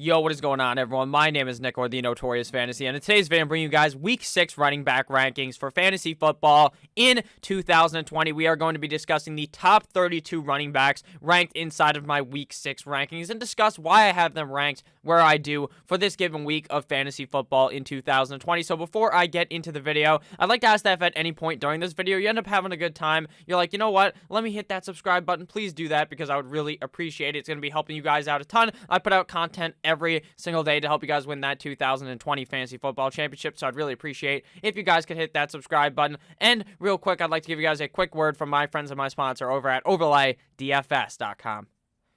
Yo, what is going on, everyone? My name is Nick, or the Notorious Fantasy, and in today's video, I'm bringing you guys Week 6 running back rankings for fantasy football in 2020. We are going to be discussing the top 32 running backs ranked inside of my Week 6 rankings and discuss why I have them ranked where I do for this given week of fantasy football in 2020. So before I get into the video, I'd like to ask that if at any point during this video you end up having a good time, you're like, you know what, let me hit that subscribe button. Please do that because I would really appreciate it. It's going to be helping you guys out a ton. I put out content every single day to help you guys win that 2020 fantasy football championship, so I'd really appreciate if you guys could hit that subscribe button. And real quick, I'd like to give you guys a quick word from my friends and my sponsor over at OverlayDFS.com.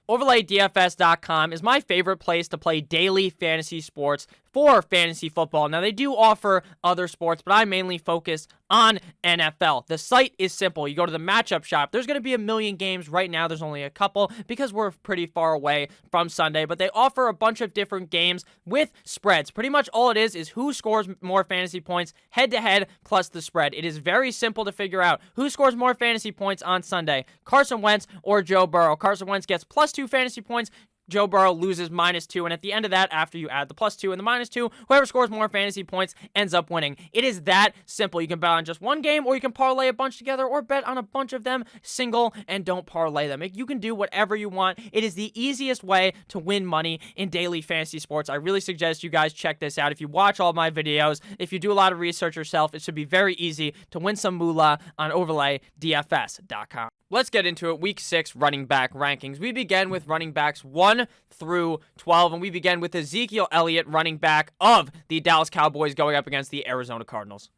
OverlayDFS.com is my favorite place to play daily fantasy sports for fantasy football. Now, they do offer other sports, but I mainly focus on NFL. The site is simple. You go to the matchup shop. There's going to be a million games. Right now, there's only a couple because we're pretty far away from Sunday, but they offer a bunch of different games with spreads. Pretty much all it is who scores more fantasy points head-to-head plus the spread. It is very simple to figure out who scores more fantasy points on Sunday, Carson Wentz or Joe Burrow. Carson Wentz gets +2 fantasy points. Joe Burrow loses -2, and at the end of that, after you add the +2 and the -2, whoever scores more fantasy points ends up winning. It is that simple. You can bet on just one game, or you can parlay a bunch together, or bet on a bunch of them single and don't parlay them. You can do whatever you want. It is the easiest way to win money in daily fantasy sports. I really suggest you guys check this out. If you watch all my videos, if you do a lot of research yourself, it should be very easy to win some moolah on OverlayDFS.com. Let's get into it. Week 6 running back rankings. We begin with running backs 1 through 12, and we begin with Ezekiel Elliott, running back of the Dallas Cowboys, going up against the Arizona Cardinals.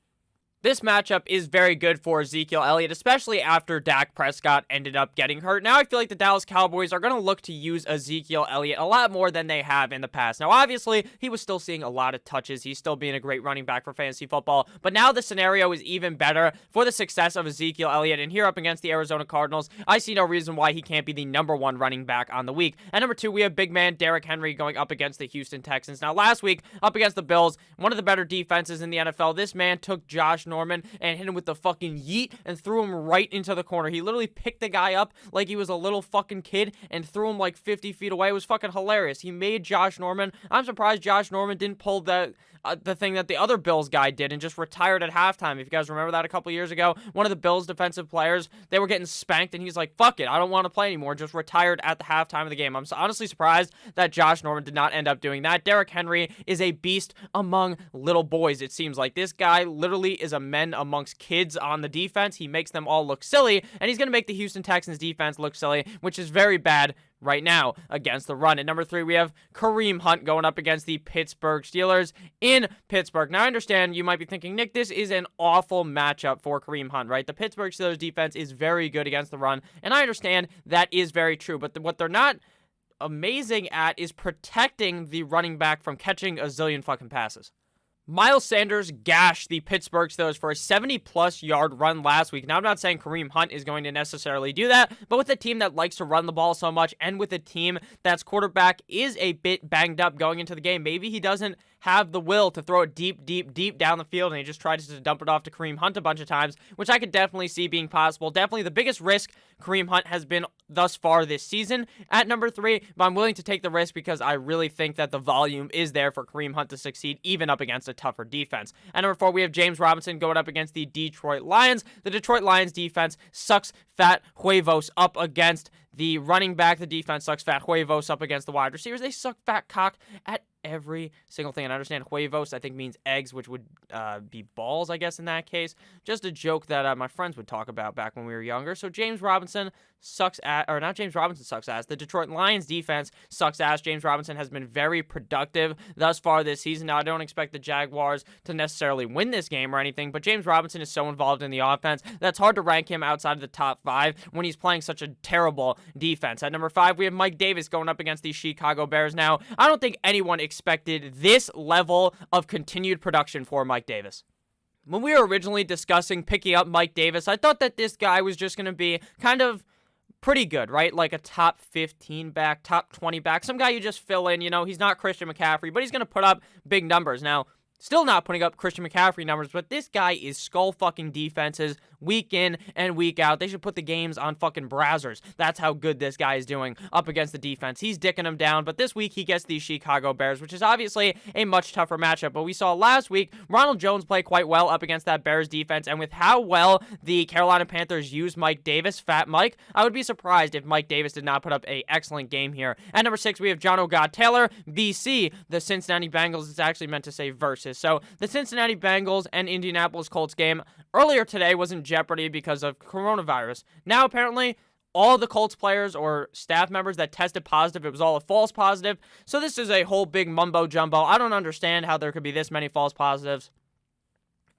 This matchup is very good for Ezekiel Elliott, especially after Dak Prescott ended up getting hurt. Now I feel like the Dallas Cowboys are going to look to use Ezekiel Elliott a lot more than they have in the past. Now, obviously, he was still seeing a lot of touches. He's still being a great running back for fantasy football. But now the scenario is even better for the success of Ezekiel Elliott. And here up against the Arizona Cardinals, I see no reason why he can't be the #1 running back on the week. At number 2, we have big man Derrick Henry going up against the Houston Texans. Now, last week, up against the Bills, one of the better defenses in the NFL, this man took Josh Norman and hit him with the fucking yeet and threw him right into the corner. He literally picked the guy up like he was a little fucking kid and threw him like 50 feet away. It was fucking hilarious. He made Josh Norman. I'm surprised Josh Norman didn't pull the thing that the other Bills guy did and just retired at halftime. If you guys remember that a couple years ago, one of the Bills defensive players, they were getting spanked and he's like, fuck it, I don't want to play anymore. Just retired at the halftime of the game. I'm honestly surprised that Josh Norman did not end up doing that. Derrick Henry is a beast among little boys. It seems like this guy literally is a man amongst kids on the defense. He makes them all look silly, and he's going to make the Houston Texans defense look silly, which is very bad right now against the run. At number 3, we have Kareem Hunt going up against the Pittsburgh Steelers in Pittsburgh. Now, I understand you might be thinking, Nick, this is an awful matchup for Kareem Hunt, right? The Pittsburgh Steelers defense is very good against the run, and I understand that is very true, but what they're not amazing at is protecting the running back from catching a zillion fucking passes. Miles Sanders gashed the Pittsburgh Steelers for a 70-plus yard run last week. Now, I'm not saying Kareem Hunt is going to necessarily do that, but with a team that likes to run the ball so much and with a team that's quarterback is a bit banged up going into the game, maybe he doesn't have the will to throw it deep down the field, and he just tries to dump it off to Kareem Hunt a bunch of times, which I could definitely see being possible. Definitely the biggest risk Kareem Hunt has been thus far this season at number 3, but I'm willing to take the risk because I really think that the volume is there for Kareem Hunt to succeed, even up against a tougher defense. At number 4, we have James Robinson going up against the Detroit Lions. The Detroit Lions defense sucks fat huevos up against the running back. The defense sucks fat huevos up against the wide receivers. They suck fat cock at every single thing. And I understand huevos, I think, means eggs, which would be balls, I guess, in that case. Just a joke that my friends would talk about back when we were younger. So James Robinson sucks ass, or not James Robinson sucks ass. The Detroit Lions defense sucks ass. James Robinson has been very productive thus far this season. Now, I don't expect the Jaguars to necessarily win this game or anything, but James Robinson is so involved in the offense that's hard to rank him outside of the top 5 when he's playing such a terrible defense. At number 5, we have Mike Davis going up against the Chicago Bears. Now, I don't think anyone expected this level of continued production for Mike Davis. When we were originally discussing picking up Mike Davis, I thought that this guy was just going to be kind of pretty good, right? Like a top 15 back, top 20 back, some guy you just fill in, you know, he's not Christian McCaffrey, but he's going to put up big numbers. Now, Still not putting up Christian McCaffrey numbers, but this guy is skull-fucking defenses week in and week out. They should put the games on fucking browsers. That's how good this guy is doing up against the defense. He's dicking them down, but this week he gets these Chicago Bears, which is obviously a much tougher matchup. But we saw last week Ronald Jones play quite well up against that Bears defense, and with how well the Carolina Panthers used Mike Davis, Fat Mike, I would be surprised if Mike Davis did not put up an excellent game here. At number 6, we have John O'God-Taylor, VC, the Cincinnati Bengals. It's actually meant to say versus. So the Cincinnati Bengals and Indianapolis Colts game earlier today was in jeopardy because of coronavirus. Now apparently all the Colts players or staff members that tested positive, it was all a false positive. So this is a whole big mumbo jumbo. I don't understand how there could be this many false positives.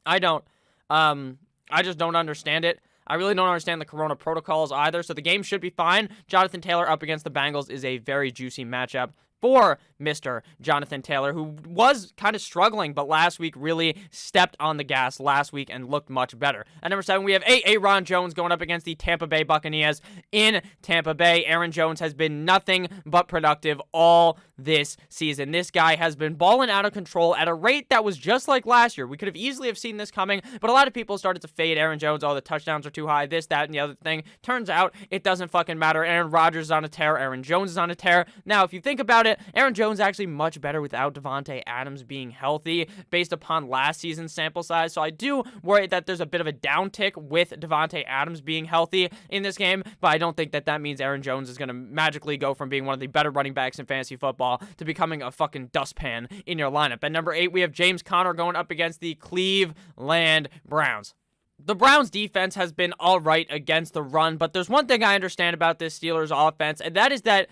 I don't. I just don't understand it. I really don't understand the corona protocols either, so the game should be fine. Jonathan Taylor up against the Bengals is a very juicy matchup for Mr. Jonathan Taylor, who was kind of struggling, but last week really stepped on the gas last week and looked much better. At number 7, we have Aaron Jones going up against the Tampa Bay Buccaneers in Tampa Bay. Aaron Jones has been nothing but productive all this season. This guy has been balling out of control at a rate that was just like last year. We could have easily have seen this coming, but a lot of people started to fade Aaron Jones. Oh, the touchdowns are too high, this, that, and the other thing. Turns out it doesn't fucking matter. Aaron Rodgers is on a tear. Aaron Jones is on a tear. Now, if you think about it, Aaron Jones actually much better without Davante Adams being healthy based upon last season's sample size. So I do worry that there's a bit of a downtick with Davante Adams being healthy in this game, but I don't think that that means Aaron Jones is going to magically go from being one of the better running backs in fantasy football to becoming a fucking dustpan in your lineup. At number 8, we have James Conner going up against the Cleveland Browns. The Browns defense has been all right against the run, but there's one thing I understand about this Steelers offense, and that is that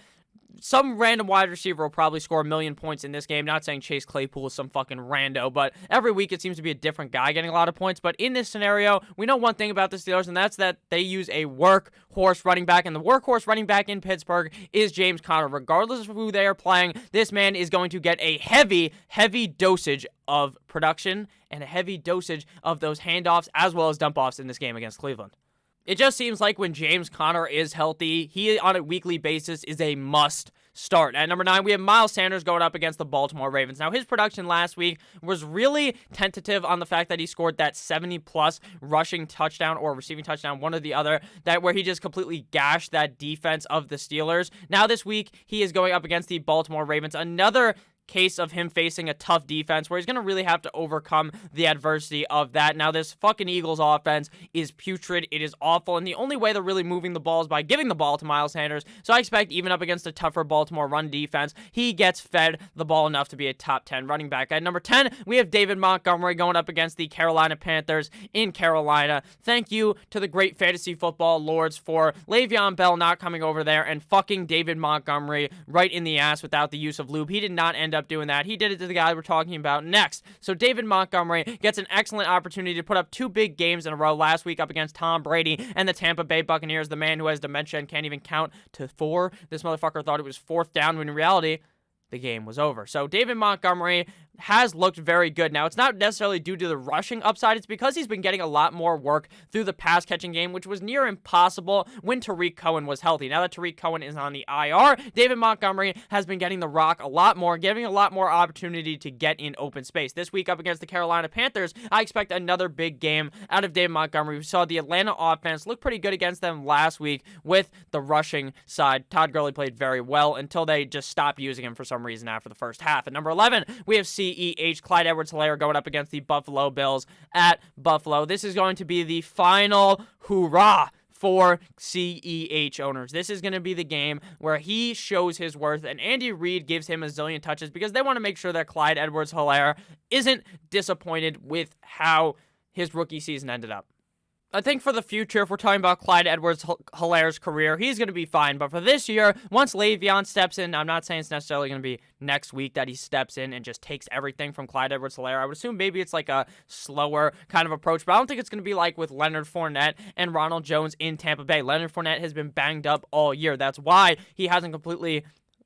some random wide receiver will probably score 1 million points in this game. Not saying Chase Claypool is some fucking rando, but every week it seems to be a different guy getting a lot of points. But in this scenario, we know one thing about the Steelers, and that's that they use a workhorse running back, and the workhorse running back in Pittsburgh is James Conner. Regardless of who they are playing, this man is going to get a heavy, heavy dosage of production and a heavy dosage of those handoffs as well as dump-offs in this game against Cleveland. It just seems like when James Conner is healthy, he on a weekly basis is a must start. At number 9, we have Miles Sanders going up against the Baltimore Ravens. Now, his production last week was really tentative on the fact that he scored that 70-plus rushing touchdown or receiving touchdown, one or the other, that where he just completely gashed that defense of the Steelers. Now, this week, he is going up against the Baltimore Ravens. Another case of him facing a tough defense where he's going to really have to overcome the adversity of that. Now, this fucking Eagles offense is putrid. It is awful, and the only way they're really moving the ball is by giving the ball to Miles Sanders. So I expect even up against a tougher Baltimore run defense, he gets fed the ball enough to be a top 10 running back. At number 10, we have David Montgomery going up against the Carolina Panthers in Carolina. Thank you to the great fantasy football lords for Le'Veon Bell not coming over there and fucking David Montgomery right in the ass without the use of lube. He did not end up doing that. He did it to the guy we're talking about next. So David Montgomery gets an excellent opportunity to put up 2 big games in a row last week up against Tom Brady and the Tampa Bay Buccaneers, the man who has dementia and can't even count to 4. This motherfucker thought it was 4th down when in reality, the game was over. So David Montgomery has looked very good. Now, it's not necessarily due to the rushing upside. It's because he's been getting a lot more work through the pass-catching game, which was near impossible when Tariq Cohen was healthy. Now that Tariq Cohen is on the IR, David Montgomery has been getting the rock a lot more, giving a lot more opportunity to get in open space. This week up against the Carolina Panthers, I expect another big game out of David Montgomery. We saw the Atlanta offense look pretty good against them last week with the rushing side. Todd Gurley played very well until they just stopped using him for some reason after the first half. At number 11, we have CEH, Clyde Edwards-Helaire, going up against the Buffalo Bills at Buffalo. This is going to be the final hoorah for CEH owners. This is going to be the game where he shows his worth, and Andy Reid gives him a zillion touches because they want to make sure that Clyde Edwards-Helaire isn't disappointed with how his rookie season ended up. I think for the future, if we're talking about Clyde Edwards-Helaire's career, he's going to be fine. But for this year, once Le'Veon steps in, I'm not saying it's necessarily going to be next week that he steps in and just takes everything from Clyde Edwards-Helaire. I would assume maybe it's like a slower kind of approach, but I don't think it's going to be like with Leonard Fournette and Ronald Jones in Tampa Bay. Leonard Fournette has been banged up all year. That's why he hasn't completely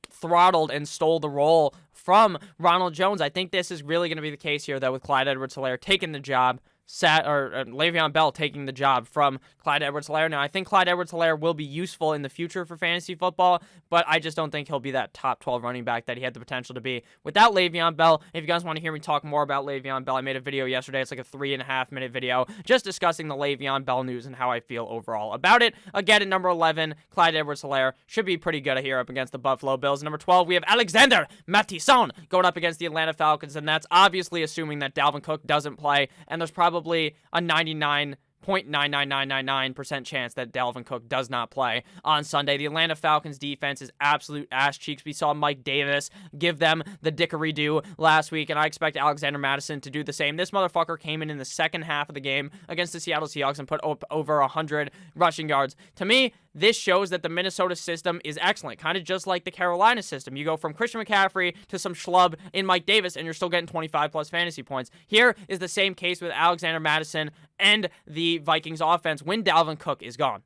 throttled and stole the role from Ronald Jones. I think this is really going to be the case here, though, with Clyde Edwards-Helaire taking the job Le'Veon Bell taking the job from Clyde Edwards-Helaire. Now, I think Clyde Edwards-Helaire will be useful in the future for fantasy football, but I just don't think he'll be that top 12 running back that he had the potential to be without Le'Veon Bell. If you guys want to hear me talk more about Le'Veon Bell, I made a video yesterday. It's like a 3.5-minute video just discussing the Le'Veon Bell news and how I feel overall about it. Again, at number 11, Clyde Edwards-Helaire should be pretty good here up against the Buffalo Bills. Number 12, we have Alexander Mattison going up against the Atlanta Falcons, and that's obviously assuming that Dalvin Cook doesn't play, and there's probably a 99.99999% chance that Dalvin Cook does not play on Sunday. The Atlanta Falcons defense is absolute ass cheeks. We saw Mike Davis give them the dickery-do last week, and I expect Alexander Mattison to do the same. This motherfucker came in the second half of the game against the Seattle Seahawks and put up over 100 rushing yards. To me, this shows that the Minnesota system is excellent, kind of just like the Carolina system. You go from Christian McCaffrey to some schlub in Mike Davis, and you're still getting 25-plus fantasy points. Here is the same case with Alexander Mattison and the Vikings offense when Dalvin Cook is gone.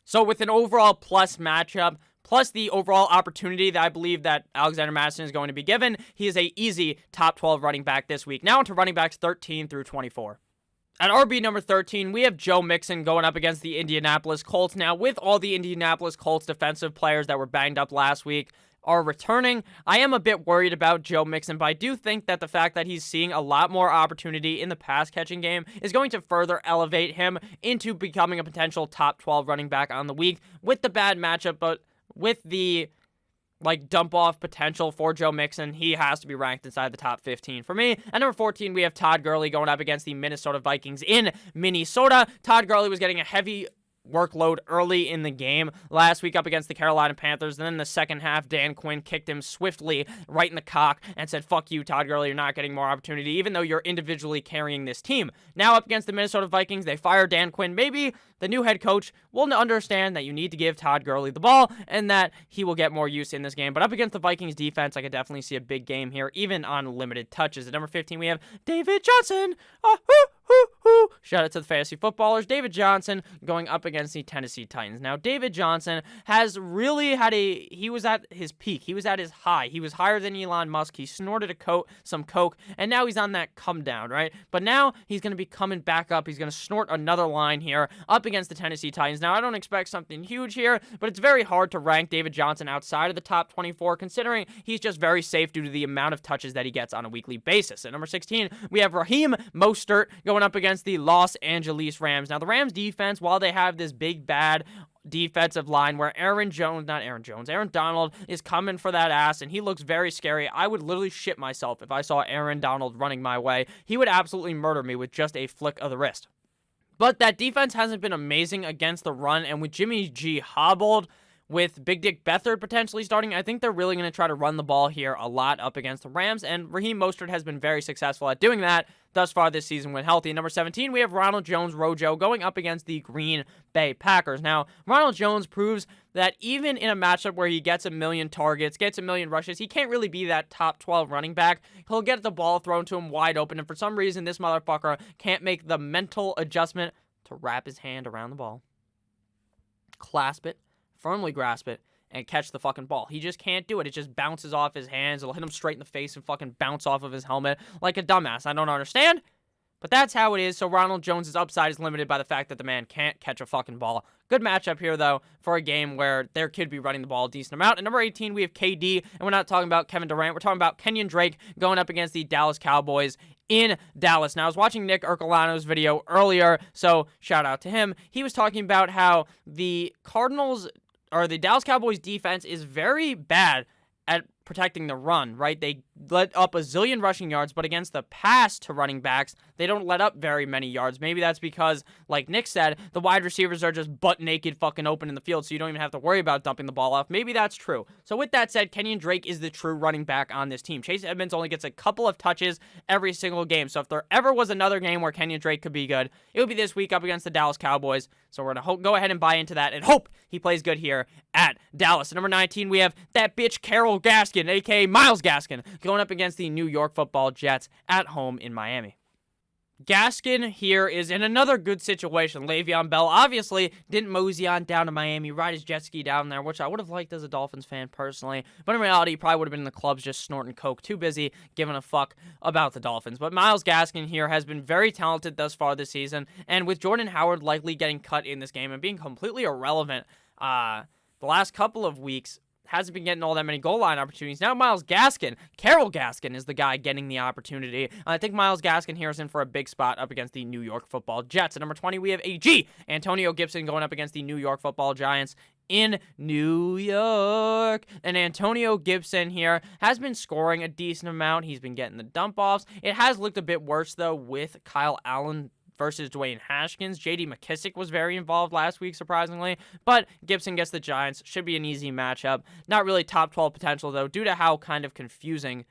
So with an overall plus matchup, plus the overall opportunity that I believe that Alexander Mattison is going to be given, he is a easy top 12 running back this week. Now into running backs 13 through 24. At RB number 13, we have Joe Mixon going up against the Indianapolis Colts. Now, with all the Indianapolis Colts defensive players that were banged up last week are returning, I am a bit worried about Joe Mixon, but I do think that the fact that he's seeing a lot more opportunity in the pass-catching game is going to further elevate him into becoming a potential top 12 running back on the week with the bad matchup, but with the dump-off potential for Joe Mixon, he has to be ranked inside the top 15 for me. At number 14, we have Todd Gurley going up against the Minnesota Vikings in Minnesota. Todd Gurley was getting a heavy workload early in the game last week up against the Carolina Panthers. And then in the second half, Dan Quinn kicked him swiftly right in the cock and said, fuck you, Todd Gurley, you're not getting more opportunity, even though you're individually carrying this team. Now up against the Minnesota Vikings, they fire Dan Quinn. Maybe the new head coach will understand that you need to give Todd Gurley the ball and that he will get more use in this game. But up against the Vikings defense, I could definitely see a big game here, even on limited touches. At number 15, we have David Johnson. Shout out to the fantasy footballers. David Johnson going up against the Tennessee Titans. Now, David Johnson has really he was at his peak. He was at his high. He was higher than Elon Musk. He snorted some coke, and now he's on that come down, right? But now he's going to be coming back up. He's going to snort another line here up against the Tennessee Titans. Now, I don't expect something huge here, but it's very hard to rank David Johnson outside of the top 24, considering he's just very safe due to the amount of touches that he gets on a weekly basis. At number 16, we have Raheem Mostert going up against the Los Angeles Rams. Now, the Rams defense, while they have this big, bad defensive line where Aaron Donald is coming for that ass, and he looks very scary. I would literally shit myself if I saw Aaron Donald running my way. He would absolutely murder me with just a flick of the wrist. But that defense hasn't been amazing against the run, and with Jimmy G hobbled, with Big Dick Beathard potentially starting, I think they're really going to try to run the ball here a lot up against the Rams, and Raheem Mostert has been very successful at doing that thus far this season when healthy. At number 17, we have Ronald Jones Rojo going up against the Green Bay Packers. Now, Ronald Jones proves that even in a matchup where he gets a million targets, gets a million rushes, he can't really be that top 12 running back. He'll get the ball thrown to him wide open, and for some reason, this motherfucker can't make the mental adjustment to wrap his hand around the ball, clasp it, firmly grasp it, and catch the fucking ball. He just can't do it. It just bounces off his hands. It'll hit him straight in the face and fucking bounce off of his helmet like a dumbass. I don't understand, but that's how it is. So Ronald Jones' upside is limited by the fact that the man can't catch a fucking ball. Good matchup here, though, for a game where there could be running the ball a decent amount. At number 18, we have KD, and we're not talking about Kevin Durant. We're talking about Kenyon Drake going up against the Dallas Cowboys in Dallas. Now, I was watching Nick Ercolano's video earlier, so shout out to him. He was talking about how the Dallas Cowboys defense is very bad at protecting the run, right? They let up a zillion rushing yards, but against the pass to running backs, they don't let up very many yards. Maybe that's because, like Nick said, the wide receivers are just butt naked fucking open in the field, so you don't even have to worry about dumping the ball off. Maybe that's true. So with that said, Kenyon Drake is the true running back on this team. Chase Edmonds only gets a couple of touches every single game. So if there ever was another game where Kenyon Drake could be good, it would be this week up against the Dallas Cowboys. So we're going to go ahead and buy into that and hope he plays good here at Dallas. At number 19, we have that bitch Carol Gaskin, a.k.a. Myles Gaskin, going up against the New York Football Jets at home in Miami. Gaskin here is in another good situation. Le'Veon Bell obviously didn't mosey on down to Miami, ride his jet ski down there, which I would have liked as a Dolphins fan personally. But in reality, he probably would have been in the clubs just snorting coke, too busy giving a fuck about the Dolphins. But Myles Gaskin here has been very talented thus far this season, and with Jordan Howard likely getting cut in this game and being completely irrelevant the last couple of weeks, hasn't been getting all that many goal line opportunities. Now Myles Gaskin, Carol Gaskin, is the guy getting the opportunity. I think Myles Gaskin here is in for a big spot up against the New York Football Jets. At number 20, we have AG, Antonio Gibson, going up against the New York Football Giants in New York. And Antonio Gibson here has been scoring a decent amount. He's been getting the dump-offs. It has looked a bit worse, though, with Kyle Allen versus Dwayne Haskins. J.D. McKissick was very involved last week, surprisingly, but Gibson gets the Giants. Should be an easy matchup. Not really top 12 potential, though, due to how kind of confusing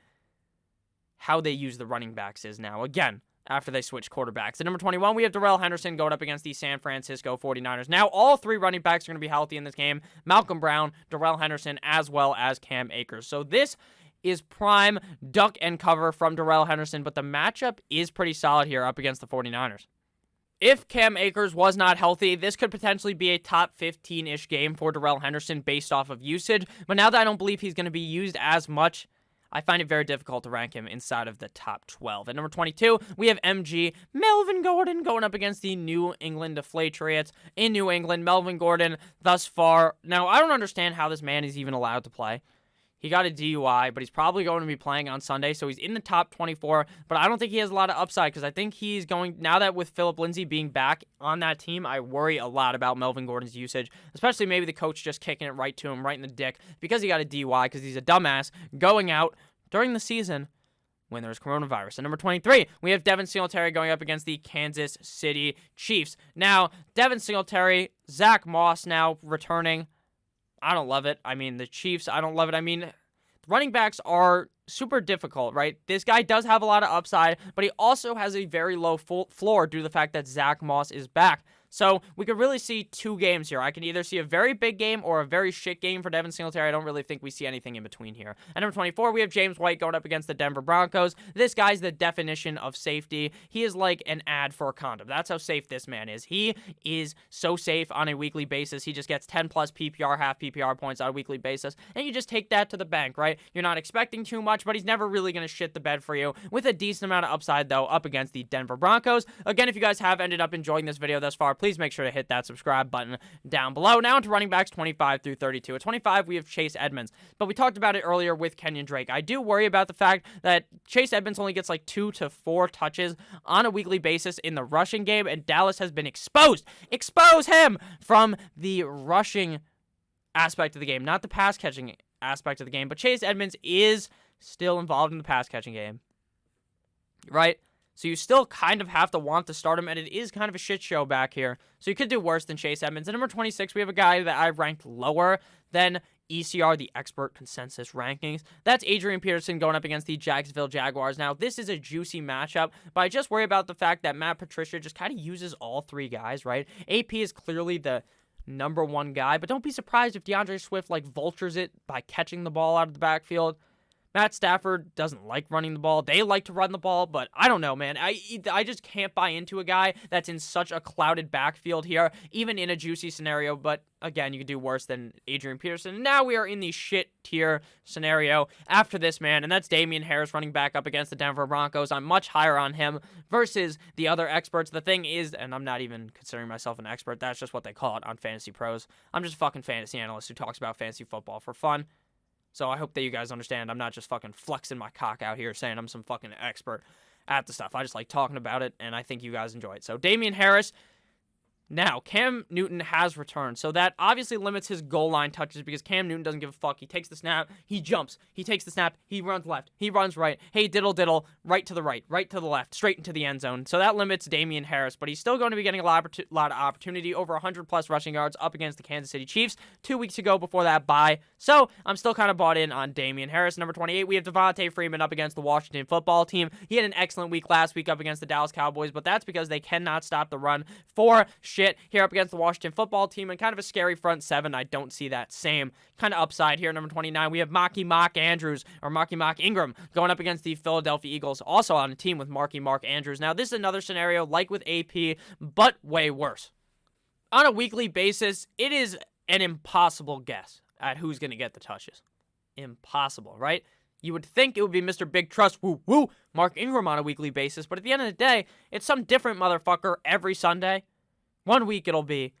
how they use the running backs is now. Again, after they switch quarterbacks. At number 21, we have Darrell Henderson going up against the San Francisco 49ers. Now, all three running backs are going to be healthy in this game. Malcolm Brown, Darrell Henderson, as well as Cam Akers. So this is prime duck and cover from Darrell Henderson, but the matchup is pretty solid here up against the 49ers. If Cam Akers was not healthy, this could potentially be a top 15-ish game for Darrell Henderson based off of usage, but now that I don't believe he's going to be used as much, I find it very difficult to rank him inside of the top 12. At number 22, we have MG, Melvin Gordon, going up against the New England Patriots in New England. Melvin Gordon thus far. Now, I don't understand how this man is even allowed to play. He got a DUI, but he's probably going to be playing on Sunday, so he's in the top 24, but I don't think he has a lot of upside because I think he's going, now that with Phillip Lindsay being back on that team, I worry a lot about Melvin Gordon's usage, especially maybe the coach just kicking it right to him, right in the dick, because he got a DUI, because he's a dumbass, going out during the season when there's coronavirus. At number 23, we have Devin Singletary going up against the Kansas City Chiefs. Now, Devin Singletary, Zach Moss now returning. I don't love it. I mean, the Chiefs, I don't love it. I mean, running backs are super difficult, right? This guy does have a lot of upside, but he also has a very low floor due to the fact that Zach Moss is back. So we could really see two games here. I can either see a very big game or a very shit game for Devin Singletary. I don't really think we see anything in between here. At number 24, we have James White going up against the Denver Broncos. This guy's the definition of safety. He is like an ad for a condom. That's how safe this man is. He is so safe on a weekly basis. He just gets 10 plus PPR, half PPR points on a weekly basis, and you just take that to the bank, right? You're not expecting too much, but he's never really going to shit the bed for you with a decent amount of upside, though, up against the Denver Broncos. Again, if you guys have ended up enjoying this video thus far, please make sure to hit that subscribe button down below. Now into running backs 25 through 32. At 25, we have Chase Edmonds, but we talked about it earlier with Kenyon Drake. I do worry about the fact that Chase Edmonds only gets like 2 to 4 touches on a weekly basis in the rushing game, and Dallas has been exposed. Expose him from the rushing aspect of the game, not the pass catching aspect of the game, but Chase Edmonds is still involved in the pass catching game, right? So you still kind of have to want to start him, and it is kind of a shit show back here. So you could do worse than Chase Edmonds. At number 26, we have a guy that I ranked lower than ECR, the expert consensus rankings. That's Adrian Peterson going up against the Jacksonville Jaguars. Now, this is a juicy matchup, but I just worry about the fact that Matt Patricia just kind of uses all three guys, right? AP is clearly the number one guy, but don't be surprised if DeAndre Swift, like, vultures it by catching the ball out of the backfield. Matt Stafford doesn't like running the ball. They like to run the ball, but I don't know, man. I just can't buy into a guy that's in such a clouded backfield here, even in a juicy scenario. But again, you could do worse than Adrian Peterson. Now we are in the shit tier scenario after this, man, and that's Damian Harris running back up against the Denver Broncos. I'm much higher on him versus the other experts. The thing is, and I'm not even considering myself an expert, that's just what they call it on Fantasy Pros. I'm just a fucking fantasy analyst who talks about fantasy football for fun. So I hope that you guys understand I'm not just fucking flexing my cock out here saying I'm some fucking expert at the stuff. I just like talking about it, and I think you guys enjoy it. So Damian Harris. Now, Cam Newton has returned, so that obviously limits his goal line touches because Cam Newton doesn't give a fuck. He takes the snap, he jumps, he takes the snap, he runs left, he runs right, hey, diddle, right to the right, right to the left, straight into the end zone. So that limits Damian Harris, but he's still going to be getting a lot of opportunity, over 100-plus rushing yards up against the Kansas City Chiefs 2 weeks ago before that bye. So I'm still kind of bought in on Damian Harris. Number 28, we have Devontae Freeman up against the Washington Football Team. He had an excellent week last week up against the Dallas Cowboys, but that's because they cannot stop the run for shit here up against the Washington football team and kind of a scary front seven. I don't see that same kind of upside here. Number 29, we have Marky Mark Ingram going up against the Philadelphia Eagles, also on a team with Mark Andrews. Now, this is another scenario like with AP, but way worse. On a weekly basis, it is an impossible guess at who's going to get the touches. Impossible, right? You would think it would be Mr. Big Trust, woo, Mark Ingram on a weekly basis, but at the end of the day, it's some different motherfucker every Sunday. One week it'll be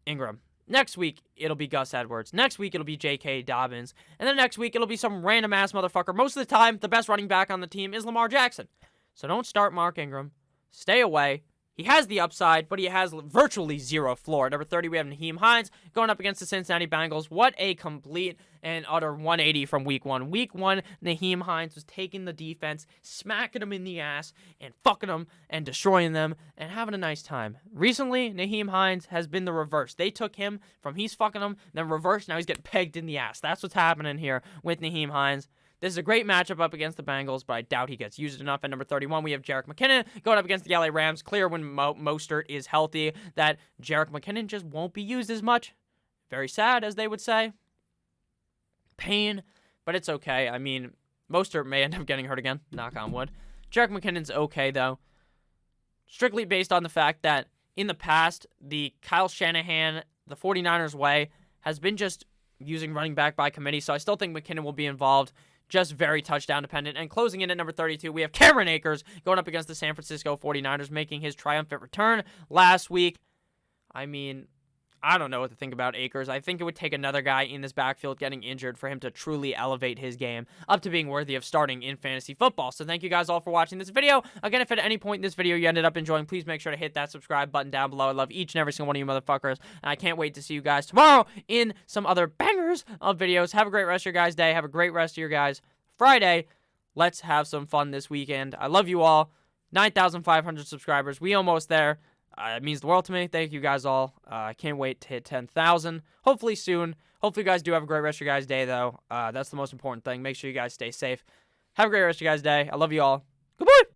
Ingram. Next week it'll be Gus Edwards. Next week it'll be J.K. Dobbins. And then next week it'll be some random ass motherfucker. Most of the time, the best running back on the team is Lamar Jackson. So don't start Mark Ingram. Stay away. He has the upside, but he has virtually zero floor. Number 30, we have Nyheim Hines going up against the Cincinnati Bengals. What a complete and utter 180 from week one. Week one, Nyheim Hines was taking the defense, smacking them in the ass, and fucking them, and destroying them, and having a nice time. Recently, Nyheim Hines has been the reverse. They took him from he's fucking them, then reverse, now he's getting pegged in the ass. That's what's happening here with Nyheim Hines. This is a great matchup up against the Bengals, but I doubt he gets used enough. At number 31, we have Jerick McKinnon going up against the LA Rams. Clear when Mostert is healthy that Jerick McKinnon just won't be used as much. Very sad, as they would say. Pain, but it's okay. I mean, Mostert may end up getting hurt again. Knock on wood. Jerick McKinnon's okay, though. Strictly based on the fact that in the past, the Kyle Shanahan, the 49ers way, has been just using running back by committee, so I still think McKinnon will be involved. Just very touchdown dependent. And closing in at number 32, we have Cameron Akers going up against the San Francisco 49ers, making his triumphant return last week. I mean, I don't know what to think about Akers. I think it would take another guy in this backfield getting injured for him to truly elevate his game up to being worthy of starting in fantasy football. So thank you guys all for watching this video. Again, if at any point in this video you ended up enjoying, please make sure to hit that subscribe button down below. I love each and every single one of you motherfuckers, and I can't wait to see you guys tomorrow in some other bangers of videos. Have a great rest of your guys' day. Have a great rest of your guys' Friday. Let's have some fun this weekend. I love you all. 9,500 subscribers. We almost there. It means the world to me. Thank you guys all. I can't wait to hit 10,000. Hopefully soon. Hopefully you guys do have a great rest of your guys' day, though. That's the most important thing. Make sure you guys stay safe. Have a great rest of your guys' day. I love you all. Goodbye.